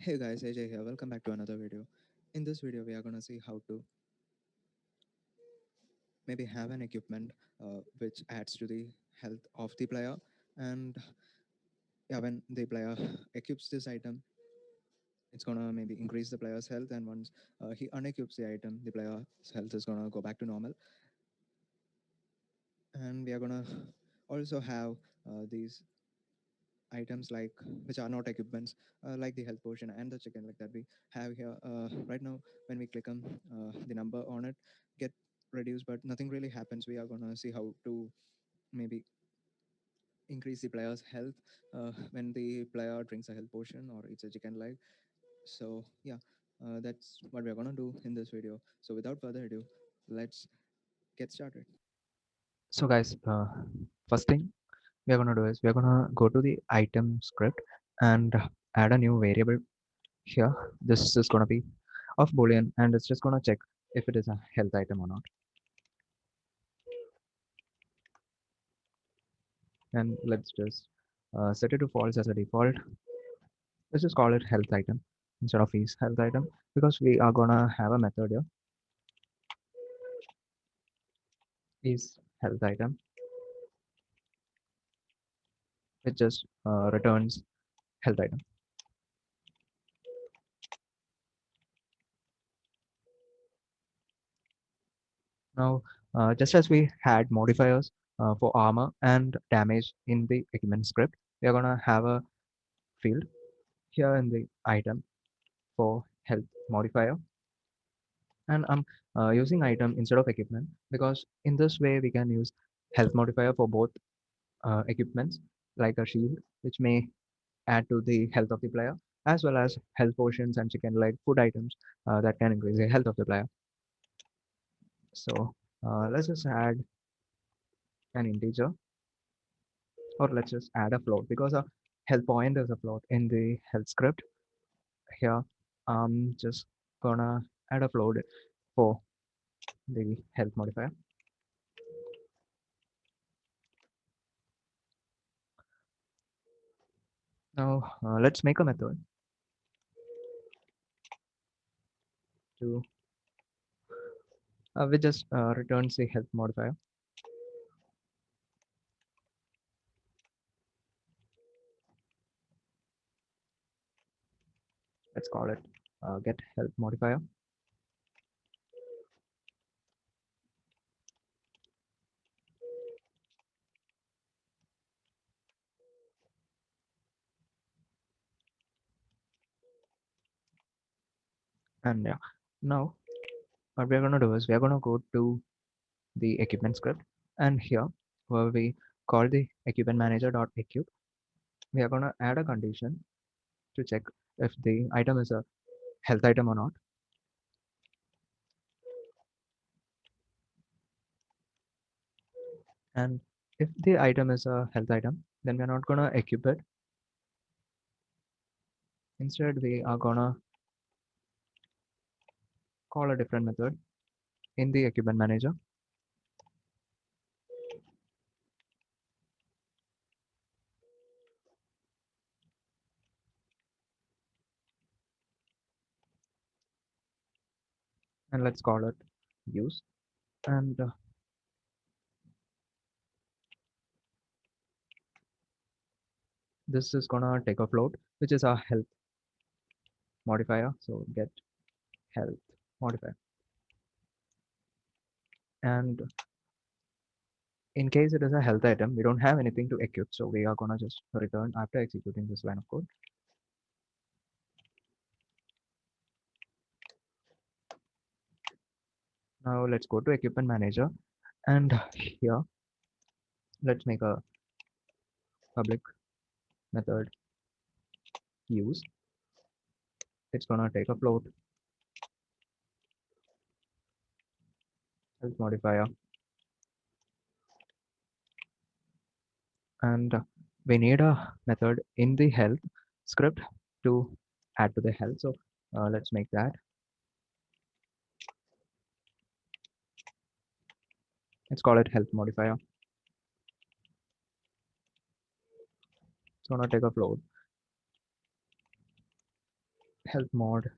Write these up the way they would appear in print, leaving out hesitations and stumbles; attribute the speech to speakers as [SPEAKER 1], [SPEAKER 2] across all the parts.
[SPEAKER 1] Hey guys, AJ here. Welcome back to another video. In this video, we are gonna see how to maybe have an equipment which adds to the health of the player. And yeah, when the player equips this item, it's gonna maybe increase the player's health. And once he unequips the item, the player's health is gonna go back to normal. And we are gonna also have these items like which are not equipments like the health potion and the chicken like that we have here right now. When we click on the number on it, get reduced, but nothing really happens. We are going to see how to maybe increase the player's health when the player drinks a health potion or eats a chicken leg. So yeah, that's what we're going to do in this video. So without further ado, let's get started.
[SPEAKER 2] So guys, first thing we are gonna do is we are gonna go to the item script and add a new variable here. This is gonna be of boolean and it's just gonna check if it is a health item or not. And let's just set it to false as a default. Let's just call it health item instead of is health item because we are gonna have a method here is health item which just returns health item. Now, just as we had modifiers for armor and damage in the equipment script, we are gonna have a field here in the item for health modifier. And I'm using item instead of equipment because in this way we can use health modifier for both equipments like a shield, which may add to the health of the player, as well as health potions and chicken like food items that can increase the health of the player. So let's just add an integer, or let's just add a float because a health point is a float in the health script. Here I'm just gonna add a float for the health modifier. Now let's make a method to which just returns the health modifier. Let's call it get health modifier. And yeah, now what we're gonna do is we're gonna go to the equipment script, and here where we call the equipment manager dot equip, we are gonna add a condition to check if the item is a health item or not. And if the item is a health item, then we're not gonna equip it. Instead, we are gonna call a different method in the equipment manager. And let's call it use. And this is gonna take a float, which is our health modifier. So get health modifier. And in case it is a health item, we don't have anything to equip, so we are gonna just return after executing this line of code. Now let's go to equipment manager, and here let's make a public method use. It's gonna take a float health modifier, and we need a method in the health script to add to the health. So let's make that. Let's call it health modifier. It's gonna take a float health mod,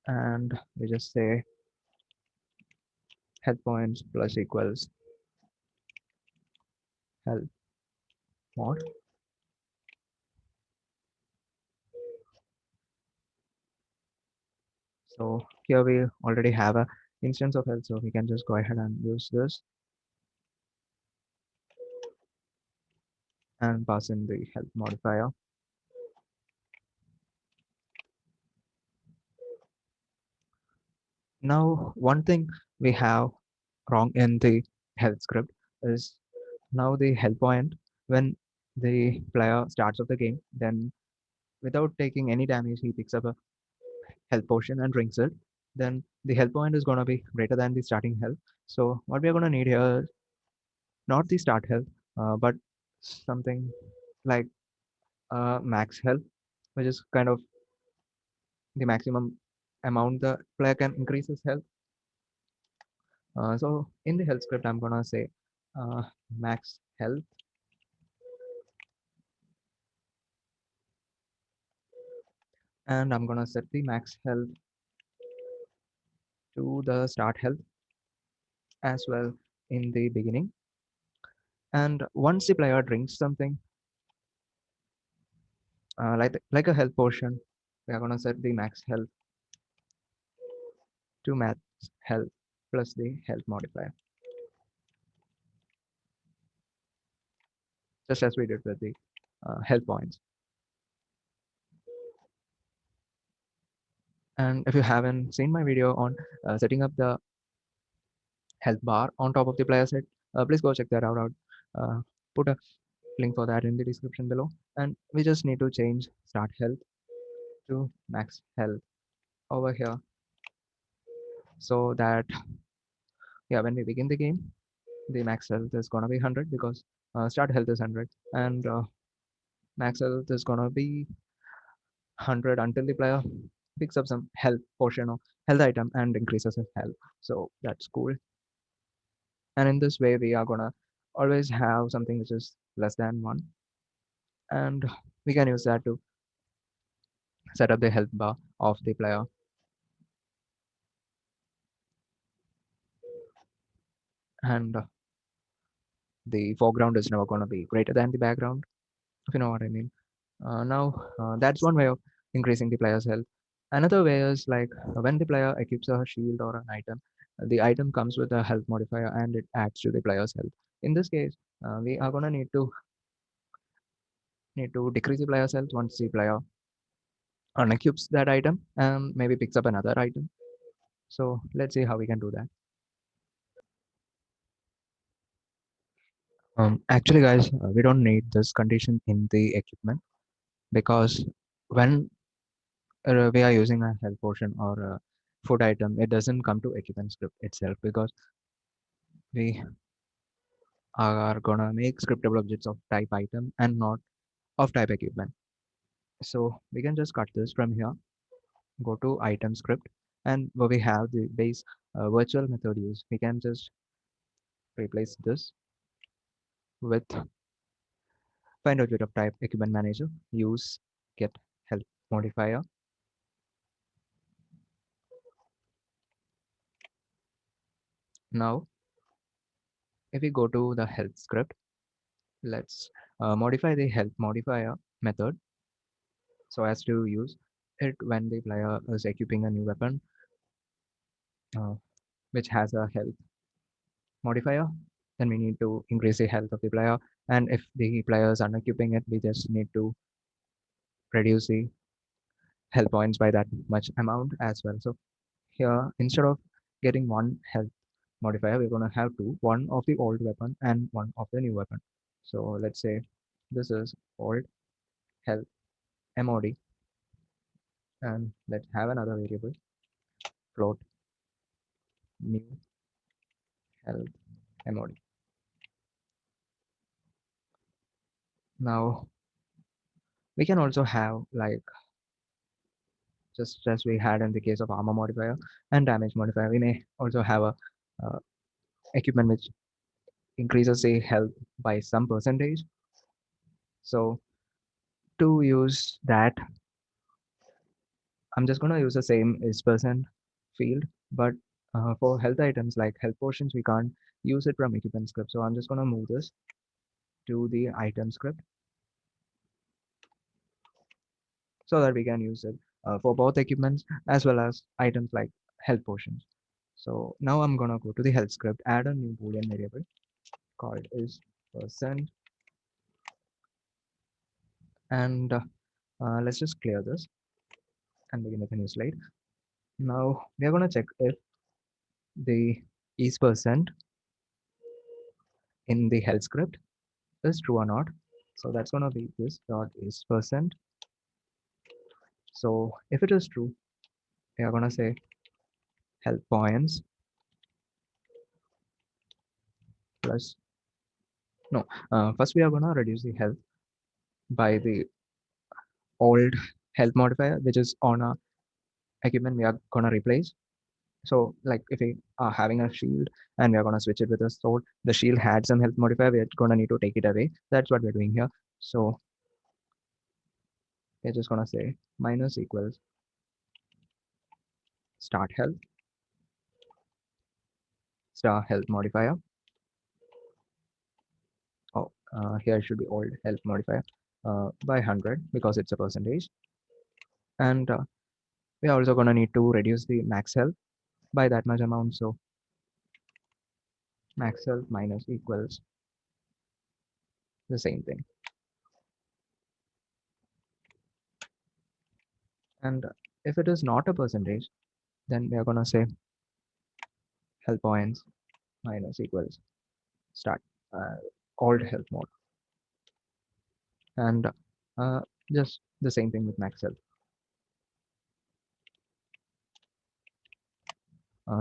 [SPEAKER 2] and we just say health points plus equals health mod. So here we already have a instance of health, so we can just go ahead and use this and pass in the health modifier. Now, one thing we have wrong in the health script is now the health point when the player starts off the game, then without taking any damage, he picks up a health potion and drinks it. Then the health point is going to be greater than the starting health. So what we are going to need here is not the start health, but something like max health, which is kind of the maximum amount the player can increase his health. So in the health script, I'm gonna say uh, max health, and I'm gonna set the max health to the start health as well in the beginning. And once the player drinks something like a health potion, we are gonna set the max health to max health plus the health modifier, just as we did with the health points. And if you haven't seen my video on setting up the health bar on top of the player set, please go check that out. Put a link for that in the description below. And we just need to change start health to max health over here, so that yeah, when we begin the game, the max health is gonna be 100 because start health is 100, and max health is gonna be 100 until the player picks up some health portion of health item and increases his health. So that's cool. And in this way, we are gonna always have something which is less than one, and we can use that to set up the health bar of the player. And the foreground is never going to be greater than the background, if you know what I mean. Now, that's one way of increasing the player's health. Another way is like when the player equips a shield or an item, the item comes with a health modifier and it adds to the player's health. In this case, we are going to need to decrease the player's health once the player unequips that item and maybe picks up another item. So let's see how we can do that. Actually, guys, we don't need this condition in the equipment because when we are using a health potion or a food item, it doesn't come to equipment script itself because we are gonna make scriptable objects of type item and not of type equipment. So we can just cut this from here, go to item script, and where we have the base virtual method use, we can just replace this with find object of type equipment manager, use get health modifier. Now, if we go to the health script, let's modify the health modifier method so as to use it when the player is equipping a new weapon uh, which has a health modifier. Then we need to increase the health of the player, and if the player is unequipping it, we just need to reduce the health points by that much amount as well. So here, instead of getting one health modifier, we're going to have two, one of the old weapon and one of the new weapon. So let's say this is old health mod, and let's have another variable float new health mod. Now we can also have like just as we had in the case of armor modifier and damage modifier, we may also have a uh, equipment which increases the health by some percentage. So to use that, I'm just going to use the same is percent field, but for health items like health potions, we can't use it from equipment script. So I'm just going to move this to the item script so that we can use it for both equipments as well as items like health potions. So now I'm going to go to the health script, add a new boolean variable called is percent, and let's just clear this and begin with a new slide. Now we are going to check if the is percent in the health script is true or not. So that's going to be this dot is percent. So if it is true, we are going to say health points plus no. First we are going to reduce the health by the old health modifier, which is on a equipment we are going to replace. So like if we are having a shield and we are going to switch it with a sword, the shield had some health modifier, we're going to need to take it away. That's what we're doing here. So we're just going to say minus equals start health star health modifier. Oh, here should be old health modifier by 100 because it's a percentage. And we're also going to need to reduce the max health by that much amount. So max health minus equals the same thing. And if it is not a percentage, then we are going to say health points minus equals start uh, old health mode. And uh, just the same thing with max health.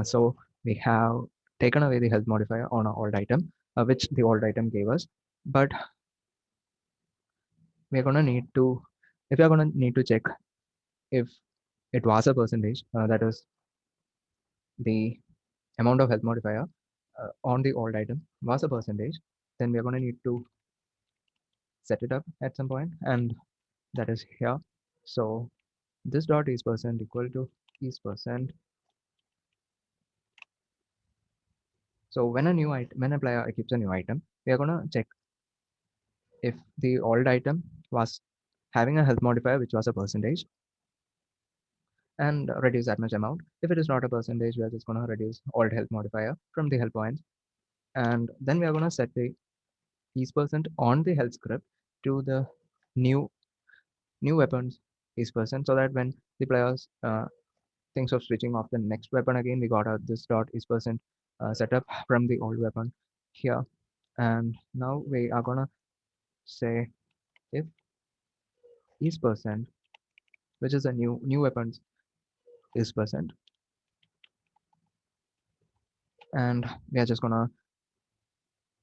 [SPEAKER 2] So we have taken away the health modifier on our old item, which the old item gave us. But we're going to need to, if you're going to need to check if it was a percentage, that is the amount of health modifier on the old item was a percentage, then we're going to need to set it up at some point, and that is here. So this dot is percent equal to is percent. So when a new item, when a player equips a new item, we are going to check if the old item was having a health modifier which was a percentage and reduce that much amount. If it is not a percentage, we are just going to reduce old health modifier from the health points, and then we are going to set the is percent on the health script to the new weapons is percent, so that when the players thinks of switching off the next weapon again, we got this dot is percent setup from the old weapon here. And now we are gonna say if is percent, which is a new weapons is percent, and we are just gonna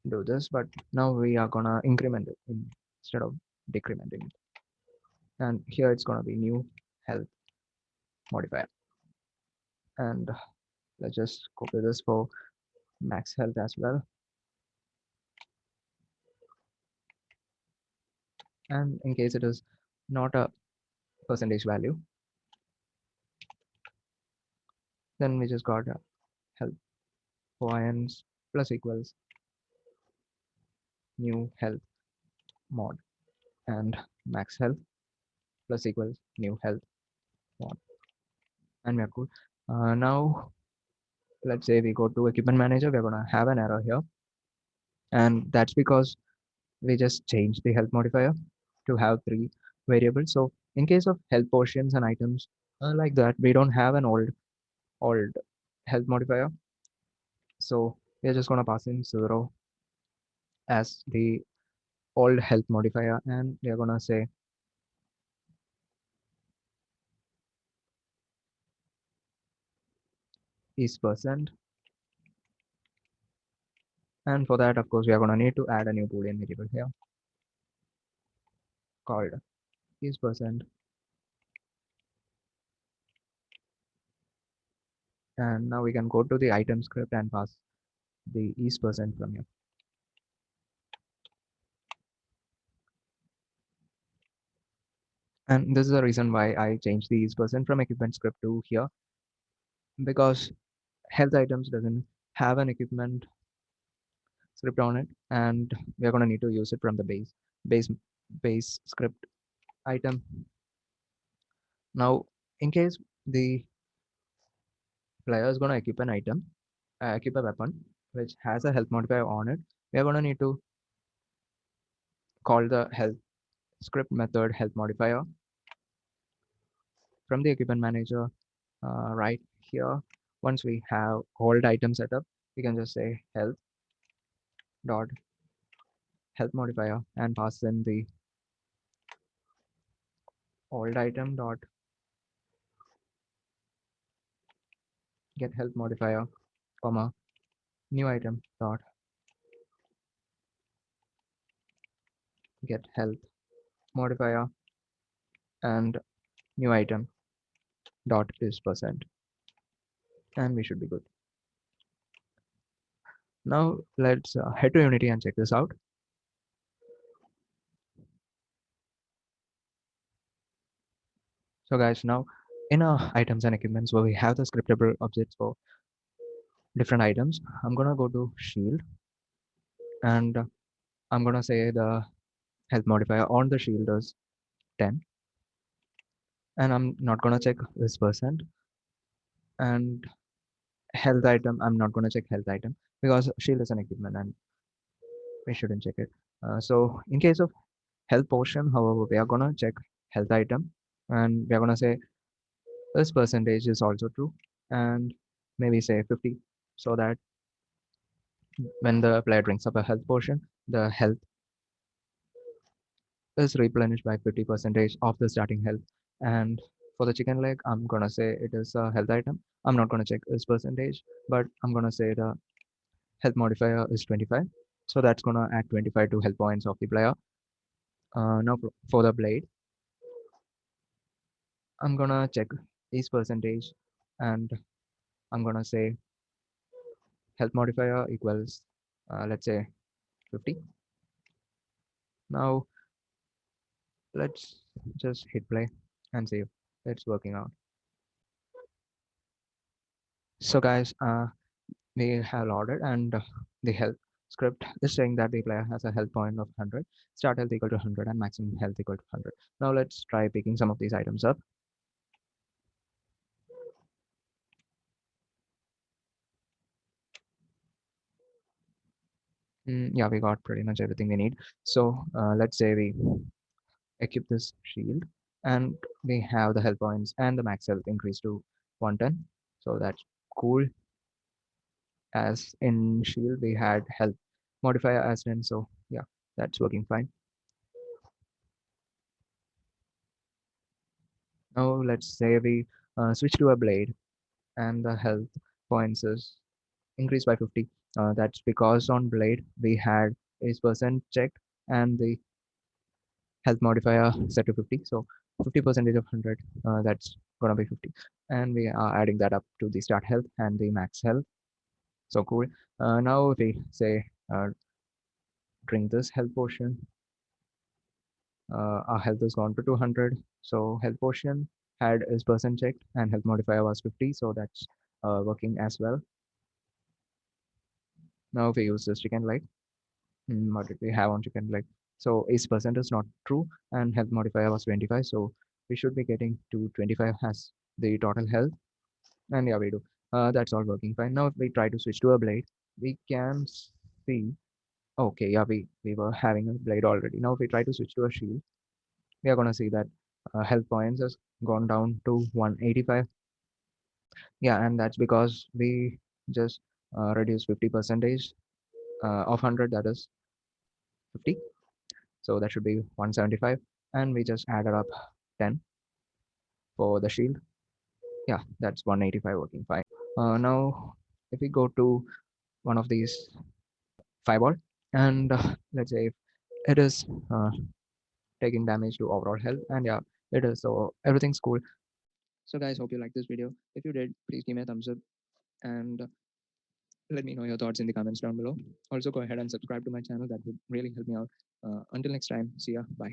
[SPEAKER 2] do this, but now we are gonna increment it instead of decrementing it. And here it's gonna be new health modifier, and let's just copy this for max health as well. And in case it is not a percentage value, then we just got a health points plus equals new health mod, and max health plus equals new health mod, and we are good. Now let's say we go to equipment manager, we're gonna have an error here, and that's because we just changed the health modifier to have three variables. So in case of health potions and items like that, we don't have an old health modifier. So we're just gonna pass in 0 as the old health modifier, and we're gonna say is percent. And for that, of course, we are gonna need to add a new boolean variable here called is percent. And now we can go to the item script and pass the is percent from here. And this is the reason why I changed the percent from equipment script to here, because health items doesn't have an equipment script on it, and we're going to need to use it from the base base script item. Now, in case the player is going to equip an item, equip a weapon which has a health modifier on it, we are going to need to call the health script method health modifier from the equipment manager right here. Once we have all the items set up, we can just say health dot health modifier and pass in the old item dot get health modifier, comma new item dot get health modifier, and new item dot is percent, and we should be good. Now let's head to Unity and check this out. So guys, now in our items and equipments where we have the scriptable objects for different items, I'm gonna go to shield, and I'm gonna say the health modifier on the shield is 10, and I'm not gonna check this percent. And health item, I'm not gonna check health item because shield is an equipment and we shouldn't check it. So in case of health potion, however, we are gonna check health item, and we are gonna say this percentage is also true, and maybe say 50, so that when the player drinks up a health potion, the health is replenished by 50 percentage of the starting health. And for the chicken leg, I'm gonna say it is a health item. I'm not gonna check this percentage, but I'm gonna say the health modifier is 25, so that's gonna add 25 to health points of the player. Now for the blade, I'm gonna check this percentage, and I'm gonna say health modifier equals let's say 50. Now let's just hit play and see if it's working out. So guys, we have loaded, and the health script is saying that the player has a health point of 100, start health equal to 100, and maximum health equal to 100. Now let's try picking some of these items up. Yeah, we got pretty much everything we need. So let's say we equip this shield, and we have the health points and the max health increased to 110. So that's cool. As in shield, we had health modifier as 10. So yeah, that's working fine. Now let's say we switch to a blade, and the health points is increased by 50. That's because on blade we had is percent checked and the health modifier set to 50. So 50 percentage of 100, that's gonna be 50, and we are adding that up to the start health and the max health. So cool. Now if we say drink this health potion, our health is gone to 200. So health potion had is percent checked and health modifier was 50. So that's working as well. Now if we use this chicken leg, what did we have on chicken leg? So is percent is not true, and health modifier was 25. So we should be getting to 25 as the total health. And yeah, we do. That's all working fine. Now if we try to switch to a blade, we can see. Okay, yeah, we were having a blade already. Now if we try to switch to a shield, we are gonna see that health points has gone down to 185. Yeah, and that's because we just reduced 50 percentage of 100, that is 50. So that should be 175, and we just added up 10 for the shield. Yeah, that's 185 working fine. Now if we go to one of these fireball, and let's say if it is taking damage to overall health, and yeah, it is, so everything's cool. So guys, hope you liked this video. If you did, please give me a thumbs up, and let me know your thoughts in the comments down below. Also go ahead and subscribe to my channel, that would really help me out. Until next time, see ya, bye.